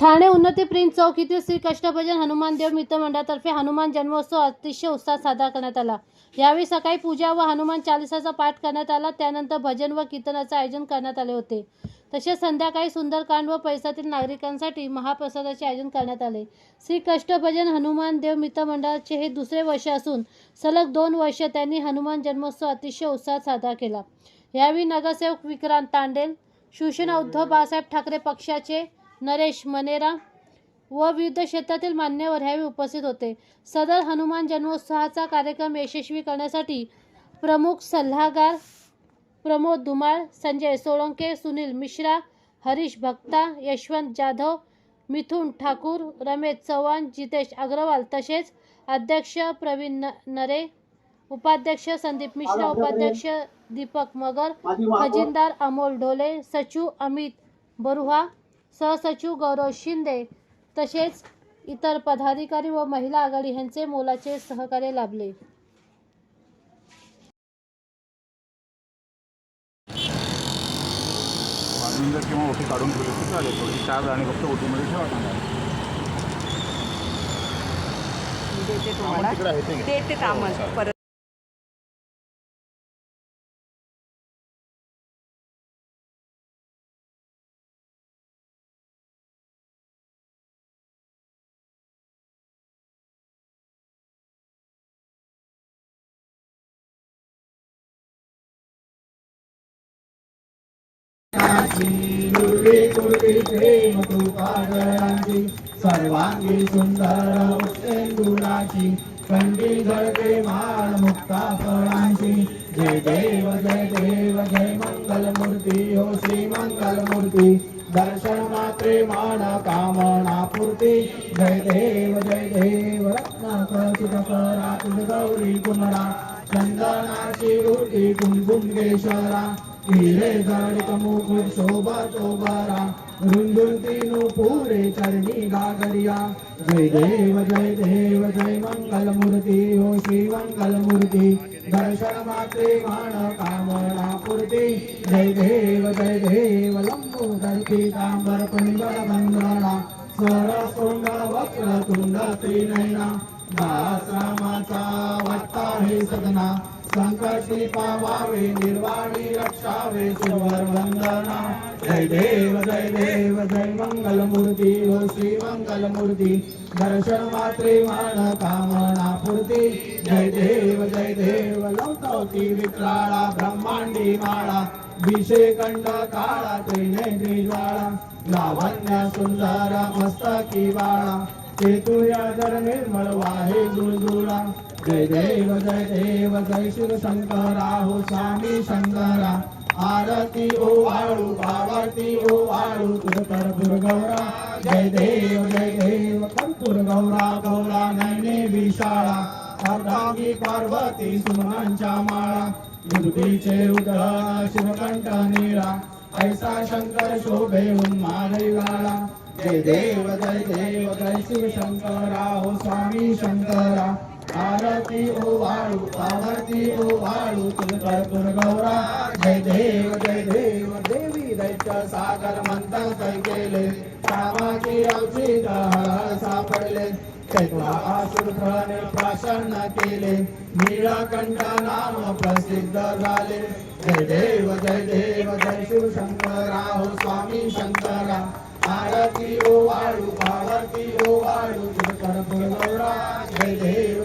ठाणे उन्नती प्रिन्स चौक येथील श्री कष्टभजन हनुमान देव मित्रमंडळातर्फे हनुमान जन्मोत्सव अतिशय उत्साहात साजरा करण्यात आला। यावेळी सकाळी पूजा व हनुमान चालिसाचा पाठ करण्यात आला। त्यानंतर भजन व कीर्तनाचे आयोजन करण्यात आले होते। तसेच संध्याकाळी सुंदरकांड व परिसरातील नागरिकांसाठी महाप्रसादाचे आयोजन करण्यात आले। श्री कष्टभजन हनुमान देव मित्रमंडळाचे हे दुसरे वर्ष असून सलग 2 वर्ष त्यांनी हनुमान जन्मोत्सव अतिशय उत्साहात साजरा केला। यावेळी नगरसेवक विक्रांत तांडेल, शिवसेना उद्धव बाळासाहेब ठाकरे पक्षाचे नरेश मनेरा व विविध क्षेत्रातील मान्यवर यावेळी उपस्थित होते। सदर हनुमान जन्मोत्सवाचा कार्यक्रम यशस्वी करण्यासाठी प्रमुख सल्लागार प्रमोद धुमाळ, संजय सोळंके, सुनील मिश्रा, हरीश भक्ता, यशवंत जाधव, मिथुन ठाकूर, रमेश चव्हाण, जितेश अग्रवाल तसेच अध्यक्ष प्रवीण नरे, उपाध्यक्ष संदीप मिश्रा, उपाध्यक्ष दीपक मगर, खजिनदार अमोल ढोले, सचिव अमित बरुहा, सहसचिव गौरव शिंदे तसेच इतर पदाधिकारी व महिला आघाडी यांचे मोलाचे सहकार्य लाभले। किंवा ओटी काढून ठेवली तर चालेल, थोडी चार आणि फक्त ओटीमध्ये ठेवा देते प्रेम तू पागळांची सर्वांगी सुंदर उच्चेंदुराची कंठी झळके माळ मुक्ता फळांची। जय देव जय मंगल मूर्ती हो श्री मंगल मूर्ती, दर्शन मात्रे मान कामना पूर्ती। जय देव रत्नाखचित करा तुझ गौरी कुमरा, चंदनाची रोटी कुंकुम केशरा, हिरे जडित मुकुट शोभा बरा, रुंदुरती पुरे चरणी गागरिया। जय देव जय मंगल मूर्ती हो श्री मंगल मूर्ती, दर्शन मात्रे मान कामना पूर्ती। जय देव लंबोदर पीतांबर पिंगल बंधना, सरसोंड वक्र तुंड त्रिनयना, दासरामाचा वाटता हे सदना, संकटी पावावे निर्वाणी रक्षावे सुवर वंदना। जय देव जय मंगल मूर्ती हो श्री मंगल मूर्ती, दर्शन मात्रे मान कामना पूर्ती। जय देव लौटवती विक्राळा ब्रह्मांडी माळा, विषेकंड काळा त्रिनेत्री ज्वाळा, लावण्य सुंदर मस्तकी बाळा, चेतुया जर निर्मळ वाहे जुळजुळा। जय देव जय शिव शंकरा हो स्वामी शंकरा, आरती ओ वाळू आरती ओ वाळू तुझ कर्पूर गौरा। जय देव कर्पूर गौरा गौरा नयने विशाळा, अर्धांगी पार्वती सुमनांच्या माळा, विभूतीचे उदर शिवकंठ नीळा, ऐसा शंकर शोभे उन्मादई वाळा। जय देव जय शिव शंकरा हो स्वामी शंकरा, आरती ओ वाळू आरती ओ वाळू तुझ कर्पूर गौरा। जय देव देवी दैत्य सागर मंथन कै केले, कामाची औषध हळहळ सापडले, चैत्वा आसुर फळाने प्राशन केले, नीळकंठ नाम प्रसिद्ध झाले। जय देव जय शिव शंकरा हो स्वामी शंकरा, आरती ओ वाळू आरती ओ वाळू तुझ कर्पूर गौरा। जय देव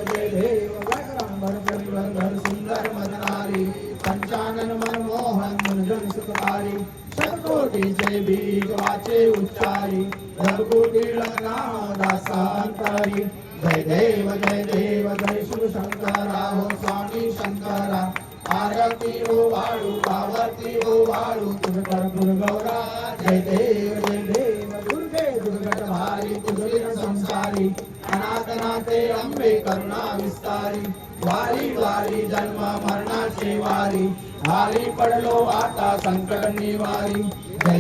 परिवर सुंदर मदनारी, पंचानन मनमोहन मुंजन सुखकारी, शतकोटीचे बीज वाचे उच्चारी, रघुकुटील नाम दासांतरी। जय देव जय शिव शंकरा हो स्वामी शंकरा, आरती ओ वाळू आरती ओ वाळू तुझ कर्पूर गौरा। जय देव दुर्गे दुर्गट भारी तुझे संसारी, अनाथनाथे अंबे करुणा विस्तारी, वारी वारी जन्म मरणाची वारी, भारी पडलो आता संकट निवारी। जय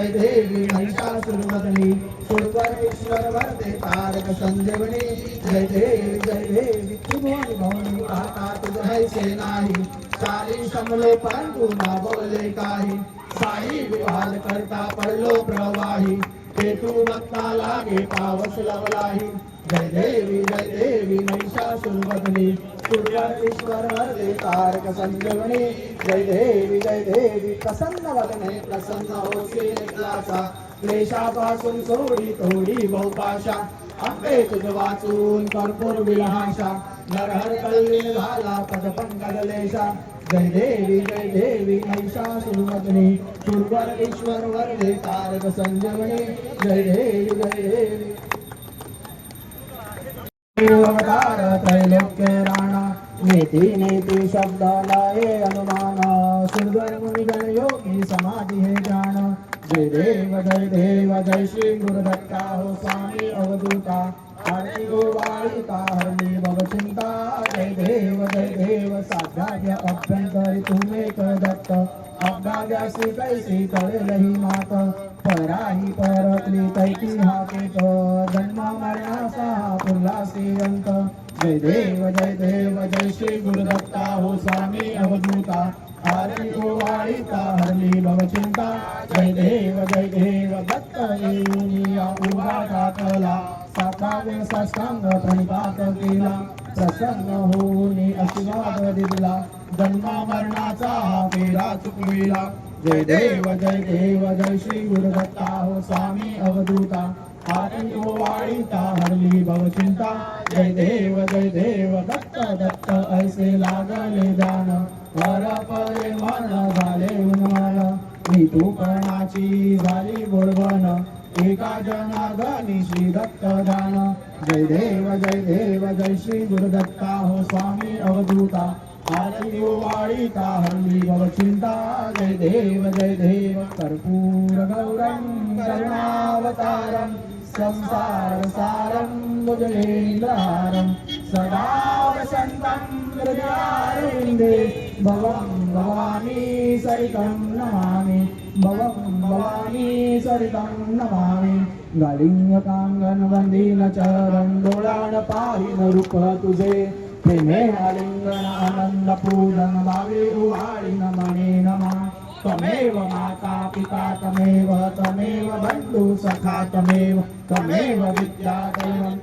देवी महिषासुरमर्दिनी, सुरवर वरदे तारक संजीवनी। जय देवी त्रिभुवन भवानी, आता तुझ हैसे नाही, चाली शमले परंतु ना बोलले काही, साई विवाद करता पडलो प्रवाही, हेतू भक्ता लागे पावस लवलाही जय देवी महिषासुरवदनी सूर्येश्वर वरदे तारक संजीवनी जय देवी प्रसन्न वदने प्रसन्न होशी निकलासा क्लेशापासून सोडी तोडी बहुपाशा अंबे तुझ वाचून कर्पूर विलहाशा नरहर कल्लीन झाला पदपंकजलेशा जय देवी महिषासुरवदनी सूर्येश्वर वरदे तारक संजीवनी जय देवी अवतार त्रैलोक्य राणा नीति शब्द लाए अनुमान सुंदर मुनिगण योगी समाधि है जान जय देव जय श्री गुरुदत्ता हो स्वामी अवधूता आरती गोवाळिका हरणी भव चिंता जय देव साध्याभ्य अभ्यंतरी तुम्हें दत्त अज्ञाव्यासी कैसी कळलही मात पराही परतली तैती हाकेत जन्म मरणाचा उल्हासी अंत जय देव जय श्री गुरुदत्ता हो स्वामी अवधूता आरती गोवाळिका हरली भवचिंता जय देव दत्त येऊनिया उभा टाकला सातावे साष्टांग प्रणिपात केला प्रसन्न होऊन आशीर्वाद दिला जन्म मरणाचा हा फेरा चुकविला जय देव जय श्री गुरुदत्ता हो स्वामी अवधूता आरती गोवाळिका हरली भवचिंता जय देव दत्त ऐसे लागले दान परपरे मन झाले उन्मन नितूपणाची झाली बोलवण एका जनार्दनी श्री दत्त दान जय देव जय श्री गुरुदत्ता हो स्वामी अवधूता आरती गोवाळिका हरली भवचिंता जय देव कर्पूर गौरं करुणावतारं संसार सारं भुजगेन्द्रहारं सदा वसन्तं हृदयारविन्दे भवं भवानी सरितं नमामि गालिंगकांगन वंदीन चरण डोळाण पाहिन रूप तुझे प्रेमे आलिंगन आनंद पूजन भावे उहाळीन मने नमा तमेव माता पिता तमेव बंधु सखा तमेव विद्या दैवं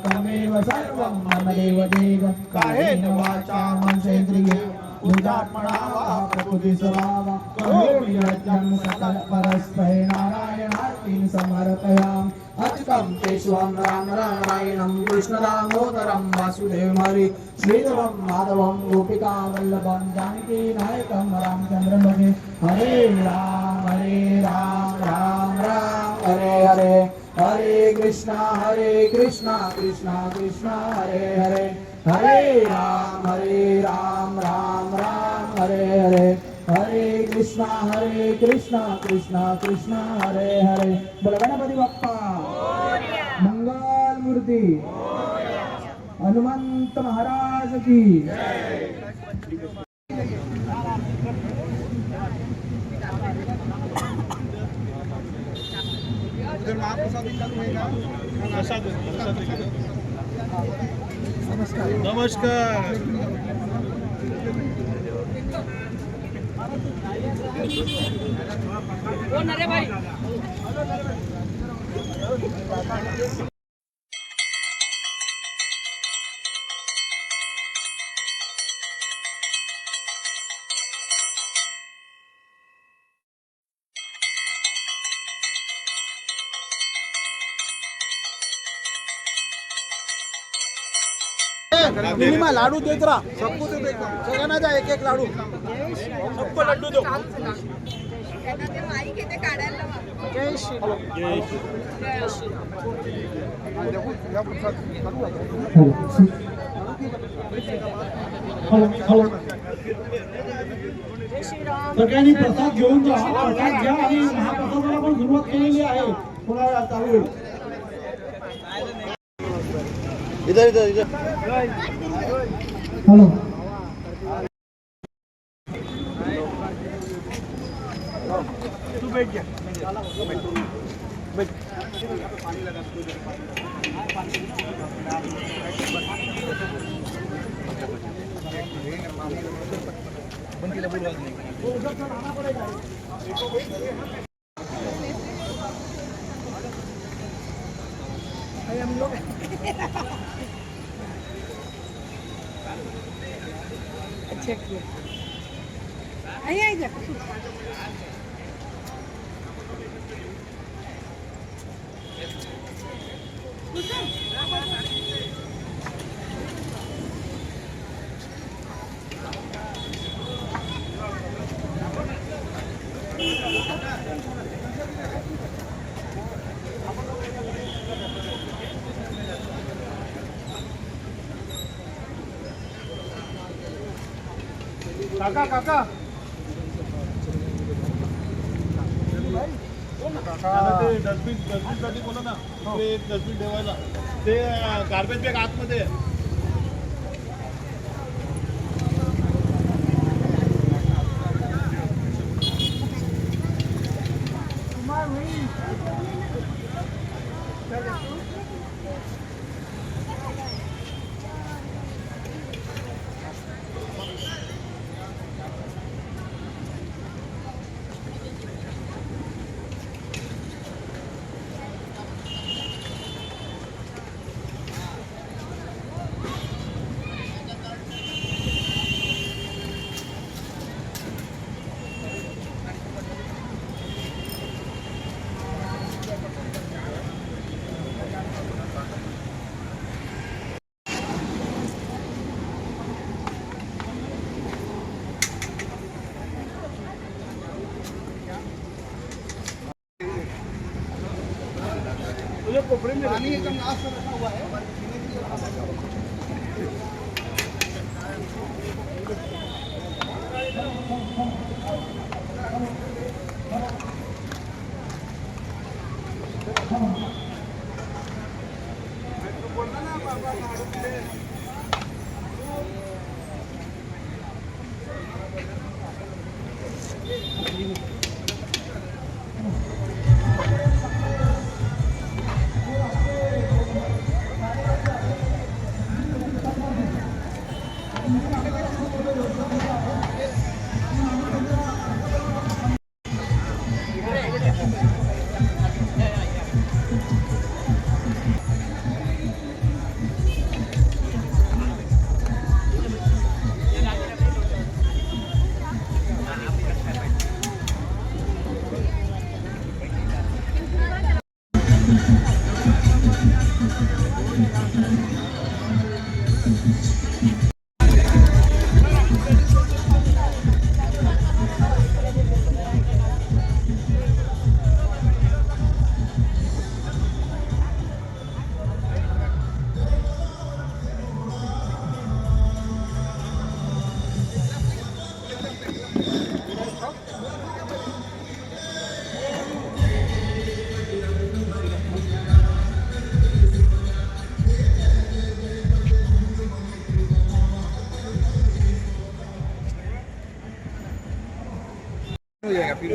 तमेव सर्वं मम देव कायेन वाचा मनसेन्द्रिये उदात्मना प्रकृति स्वभाव करोमि यज्ञं सकल परस्मै नारायणार्तिं समर्पयामि अच्युतं केशवं रामनारायणं कृष्णदामोदरं वासुदेवं हरि श्रीधरं माधवं गोपिका वल्लभं जानकी नायकं रामचन्द्रं भजे हरे राम राम राम हरे कृष्णा कृष्णा कृष्णा हरे हरे राम राम राम हरे कृष्णा कृष्णा कृष्णा हरे बोल गणपती बाप्पा मंगल मूर्ती हनुमंत महाराज की नमस्कार मिनिमा लाडू देत रहा सबको दे देगा सगळ्यांना द्या एक एक लाडू सबको लड्डू दो जय श्री सगळ्यांनी प्रसाद घेऊन जा प्रसाद घ्या आणि महाप्रसादाला पण सुरुवात केलेली आहे पुन्हा चालू होईल इधर हॅलो तू बैठ जा अच्छा किया आई आई जा काका काका ते डस्टबिन साठी बोला ना ते एक डस्टबिन ठेवायला ते गार्बेज बॅग आतमध्ये आहे. मुझे कोपरे में पानी एकदम लास्ट में रखा हुआ है.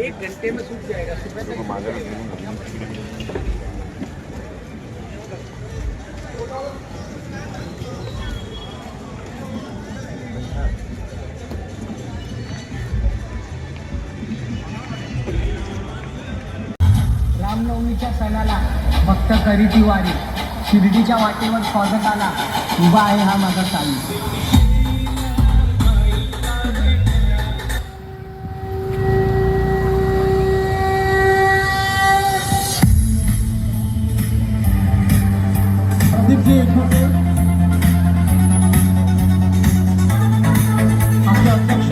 एक घंटे में सूख जाएगा. सुबह तक रामनवमीच्या सणाला भक्त करीती वारी शिर्डीच्या वाटेवर स्वागताला उभा आहे हा माझा साई. प्रदीपजी एकमते आपले अध्यक्ष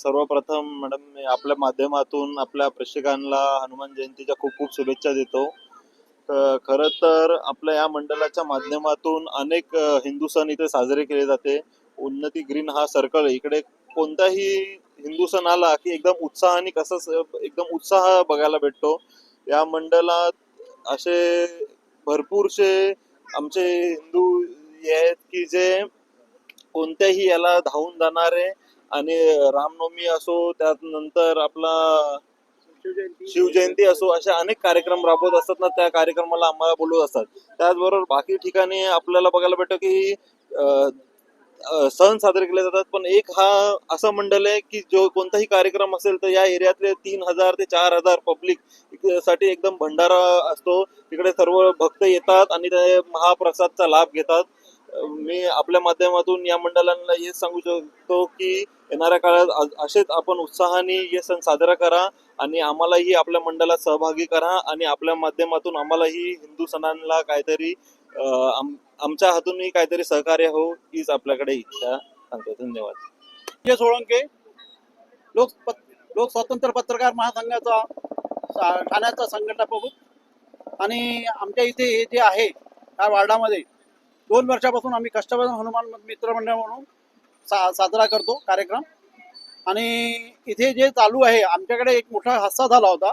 सर्वप्रथम मॅडम मी आपल्या माध्यमातून आपल्या प्रेक्षकांना हनुमान जयंतीच्या खूप खूप शुभेच्छा देतो. खरं तर आपल्या या मंडळाच्या माध्यमातून अनेक हिंदू सण इथे साजरे केले जाते. उन्नती ग्रीन हा सर्कल इकडे कोणताही हिंदू सण आला की एकदम उत्साहाने एकदम उत्साह बघायला भेटतो. या मंडळात असे भरपूरसे आमचे हिंदू हे आहेत की जे कोणत्याही याला धावून जाणारे आणि रामनवमी असो त्यानंतर आपला शिवजयंती असो असे अनेक कार्यक्रम राबवत असतात ना, त्या कार्यक्रमाला आम्हाला बोलवत असतात. त्याचबरोबर बाकी ठिकाणी आपल्याला बघायला भेटतं की सण साजरे केले जातात, पण एक हा असं मंडळ आहे की जो कोणताही कार्यक्रम असेल तर या एरियातले 3,000 ते 4,000 पब्लिक साठी एकदम भंडारा असतो. तिकडे सर्व भक्त येतात आणि ते महाप्रसादचा लाभ घेतात. मी आपल्या माध्यमातून या मंडळांना हे सांगू शकतो की येणाऱ्या काळात असेच आपण उत्साहाने हे सण साजरा करा आणि आम्हालाही आपल्या मंडळात सहभागी करा आणि आपल्या माध्यमातून आम्हालाही हिंदू सणांना काहीतरी आमच्या हातूनही काहीतरी सहकार्य हो हीच आपल्याकडे इच्छा सांगतो. धन्यवाद. सोळंके लोक स्वातंत्र्य पत्रकार महासंघाचा ठाण्याचा संघटना प्रमुख आणि आमच्या इथे हे जे आहे या वार्डामध्ये 2 वर्षापासून आम्ही कष्टप्रधान हनुमान मित्रमंडळ म्हणून साजरा करतो कार्यक्रम. आणि इथे जे चालू आहे आमच्याकडे एक मोठा हादसा झाला होता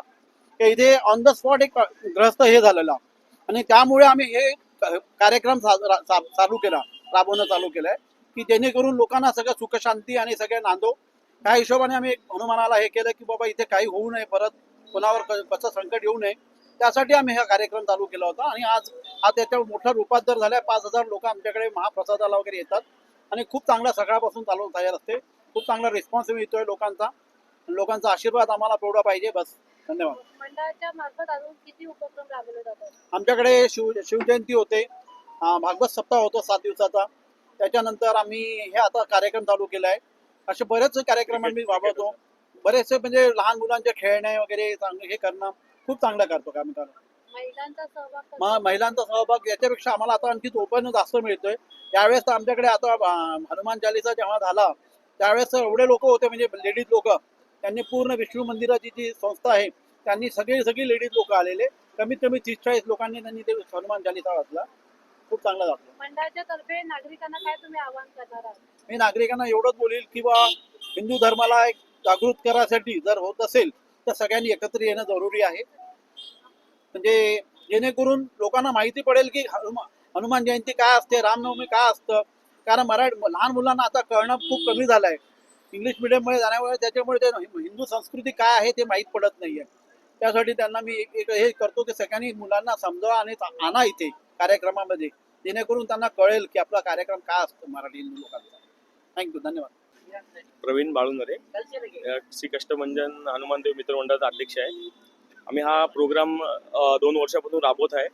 की इथे ऑन द स्पॉट एक ग्रस्त हे झालेला आणि त्यामुळे आम्ही हे कार्यक्रम चालू केला, राबवणं चालू केलंय की जेणेकरून लोकांना सगळं सुखशांती आणि सगळे नांदो. त्या हिशोबाने आम्ही हनुमानाला हे केलं की बाबा इथे काही होऊ नये, परत कोणावर कसं संकट येऊ नये, त्यासाठी आम्ही हा कार्यक्रम चालू केला होता. आणि आज हा त्याच्या मोठ्या रूपांतर झालाय. 5,000 लोक आमच्याकडे महाप्रसादाला वगैरे येतात आणि खूप चांगला सकाळपासून चालू तयार असते. खूप चांगला रिस्पॉन्स मिळतोय लोकांचा आशीर्वाद आम्हाला तेवढा पाहिजे. बस, धन्यवाद. मंडळाच्या मार्फत अजून किती उपक्रम राबवले जातात? आमच्याकडे शिवजयंती होते, भागवत सप्ताह होतो 7 दिवसाचा. त्याच्यानंतर आम्ही हे आता कार्यक्रम चालू केलाय. असे बरेचसे कार्यक्रम आम्ही राबवतो. बरेचसे म्हणजे लहान मुलांचे खेळणे वगैरे हे करणं खूप चांगलं करतो का आम्ही. महिलांचा सहभाग याच्यापेक्षा आम्हाला आता आणखी ओपन जास्त मिळतोय. यावेळेस तर आमच्याकडे आता हनुमान चालीसा जेव्हा झाला त्यावेळेस एवढे लोक होते, म्हणजे लेडीज लोक, त्यांनी पूर्ण विष्णू मंदिराची जी संस्था आहे त्यांनी सगळी लेडीज लोक आलेले, कमीत कमी 30-40 लोकांनी त्यांनी ते हनुमान चालीसा वाचला. खूप चांगला जातो. मंडळाच्या तर्फे नागरिकांना काय तुम्ही आवाहन करणार आहात? मी नागरिकांना एवढंच बोलेल की बा हिंदू धर्माला एक जागृत करायसाठी जर होत असेल तर सगळ्यांनी एकत्र येणं जरुरी आहे, म्हणजे जेणेकरून लोकांना माहिती पडेल की हनुमान जयंती काय असते, रामनवमी काय असतं. कारण लहान मुलांना आता कळणं खूप कमी झालं आहे इंग्लिश मिडियममध्ये जाण्यामुळे. त्याच्यामुळे ते हिंदू संस्कृती काय आहे ते माहीत पडत नाहीये. त्यासाठी त्यांना मी एक हे करतो की सगळ्यांनी मुलांना समजावा आणि आणा इथे कार्यक्रमामध्ये, जेणेकरून त्यांना कळेल की आपला कार्यक्रम काय असतो मराठी हिंदू लोकांचा. थँक्यू, धन्यवाद. प्रवीण बाळुनरे, श्री कष्टभंजन हनुमानदेव मित्रमंडळाचा अध्यक्ष आहे. आम्ही हा प्रोग्राम 2 वर्षापासून राबवत आहे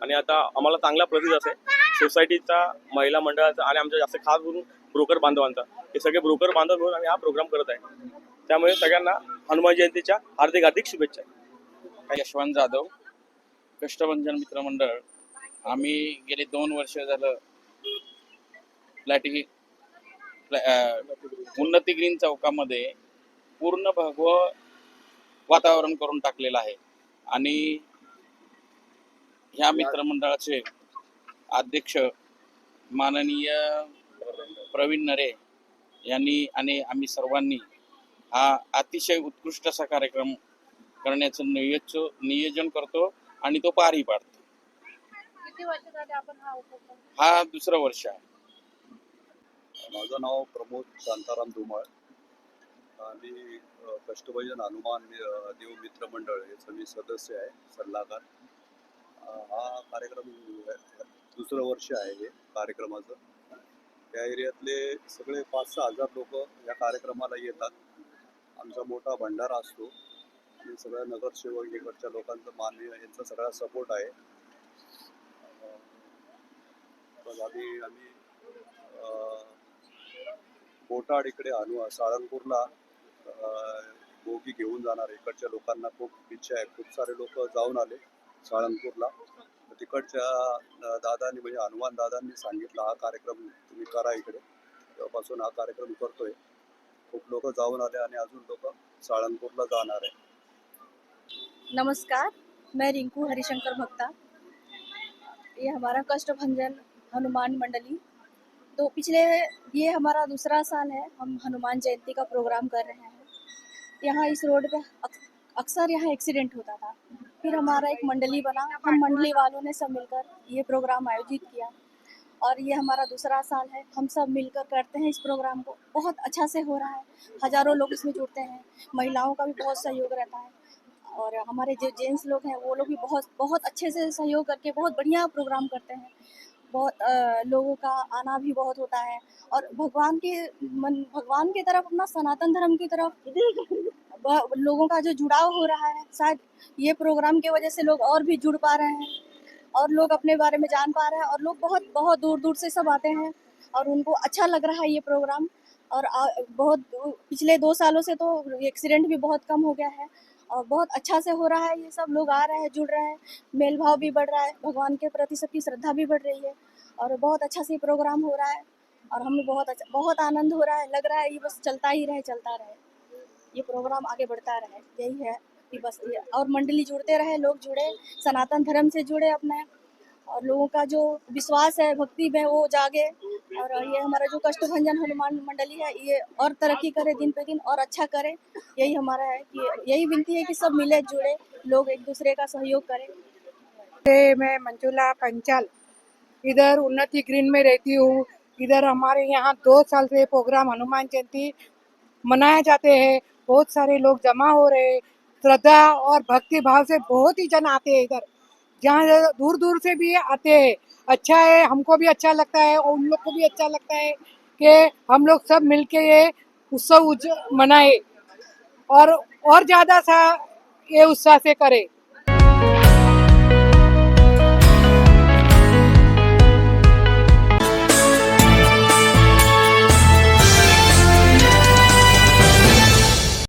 आणि आता आम्हाला चांगला प्रतिसाद आहे सोसायटीचा, महिला मंडळाचा आणि आमच्या जास्त खास करून ब्रोकर बांधवांचा. हे सगळे ब्रोकर बांधव मिळून आम्ही हा प्रोग्राम करत आहे. त्यामुळे सगळ्यांना हनुमान जयंतीच्या हार्दिक शुभेच्छा. यशवंत जाधव, कष्टभंजन मित्रमंडळ. आम्ही गेले 2 वर्ष झालं उन्नती ग्रीन चौकामध्ये पूर्ण भगवं वातावरण करून टाकलेलं आहे आणि ह्या मित्रमंडळाचे अध्यक्ष माननीय प्रवीण नरे यांनी आणि आम्ही सर्वांनी हा अतिशय उत्कृष्ट असा कार्यक्रम करण्याचं नियोजन करतो आणि तो पारही पाडतो. किती वर्ष झाले आपण हा उपक्रम? हा 2रं वर्ष आहे. माझं नाव प्रमोद शांताराम धुमाळ. आम्ही कष्टभंजन हनुमान देव मित्र मंडळ याचं मी सदस्य आहे, सल्लागार. हा कार्यक्रम 2रं वर्ष आहे हे कार्यक्रमाचं. त्या एरियातले सगळे 5-6 हजार लोक या कार्यक्रमाला येतात. आमचा मोठा भंडारा असतो आणि सगळ्या नगरसेवक इकडच्या लोकांचं मान्य यांचा सगळा सपोर्ट आहे. आम्ही कोटाड इकडे साळंगपूरला बोगी घेऊन जाणार. इकडच्या लोकांना खूप इच्छा आहे, खूप सारे लोक जाऊन आले साळंगपूरला. तिकडच्या दादांनी म्हणजे हनुमान दादांनी सांगितलं हा कार्यक्रम तुम्ही करा इकडे, तेव्हापासून हा कार्यक्रम करतोय. खूप लोक जाऊन आले आणि अजून लोक साळंगपूरला जाणार आहे. नमस्कार, मैं रिंकू हरिशंकर भक्ता। ये हमारा कष्टभंजन हनुमान मंडली, तो पिछले ये हमारा दूसरा साल है हम हनुमान जयंती का प्रोग्राम कर रहे हैं। यहाँ इस रोड पे अक्सर यहाँ एक्सीडेंट होता था, फिर हमारा एक मंडली बना, हम मंडली वालों ने सब मिलकर ये प्रोग्राम आयोजित किया और ये हमारा दूसरा साल है। हम सब मिलकर करते हैं इस प्रोग्राम को, बहुत अच्छा से हो रहा है, हज़ारों लोग इसमें जुड़ते हैं, महिलाओं का भी बहुत सहयोग रहता है और हमारे जो जेंट्स लोग हैं वो लोग भी बहुत बहुत अच्छे से सहयोग करके बहुत बढ़िया प्रोग्राम करते हैं। बहुत लोगों का आना भी बहुत होता है और भगवान की तरफ, अपना सनातन धर्म की तरफ लोगों का जो जुड़ाव हो रहा है, शायद ये प्रोग्राम की वजह से लोग और भी जुड़ पा रहे हैं और लोग अपने बारे में जान पा रहे हैं और लोग बहुत बहुत दूर दूर से सब आते हैं और उनको अच्छा लग रहा है ये प्रोग्राम। और बहुत पिछले 2 सालों से तो एक्सीडेंट भी बहुत कम हो गया है और बहुत अच्छा से हो रहा है। ये सब लोग आ रहे हैं, जुड़ रहे हैं, मेल भाव भी बढ़ रहा है, भगवान के प्रति सबकी श्रद्धा भी बढ़ रही है और बहुत अच्छा से प्रोग्राम हो रहा है और हमें बहुत आनंद हो रहा है। लग रहा है ये बस चलता ही रहे, चलता रहे, ये प्रोग्राम आगे बढ़ता रहे, यही है कि बस ये। और मंडली जुड़ते रहे, लोग जुड़े, सनातन धर्म से जुड़े अपने, और लोगों का जो विश्वास है, भक्ति में वो जागे और ये हमारा जो कष्टभंजन हनुमान मंडली है ये और तरक्की करे, दिन पे दिन और अच्छा करे, यही हमारा है कि यही विनती है कि सब मिले जुड़े, लोग एक दूसरे का सहयोग करें। मैं मंजुला पंचाल इधर उन्नति ग्रीन में रहती हूँ। इधर हमारे यहाँ 2 साल से प्रोग्राम हनुमान जयंती मनाए जाते हैं। बहुत सारे लोग जमा हो रहे हैं, श्रद्धा और भक्ति भाव से बहुत ही जन आते हैं इधर, जहाँ दूर दूर से भी आते हैं। अच्छा है, हमको भी अच्छा लगता है और उन लोग को भी अच्छा लगता है कि हम लोग सब मिलके ये उत्सव मनाए और ज़्यादा सा ये उत्साह से करें।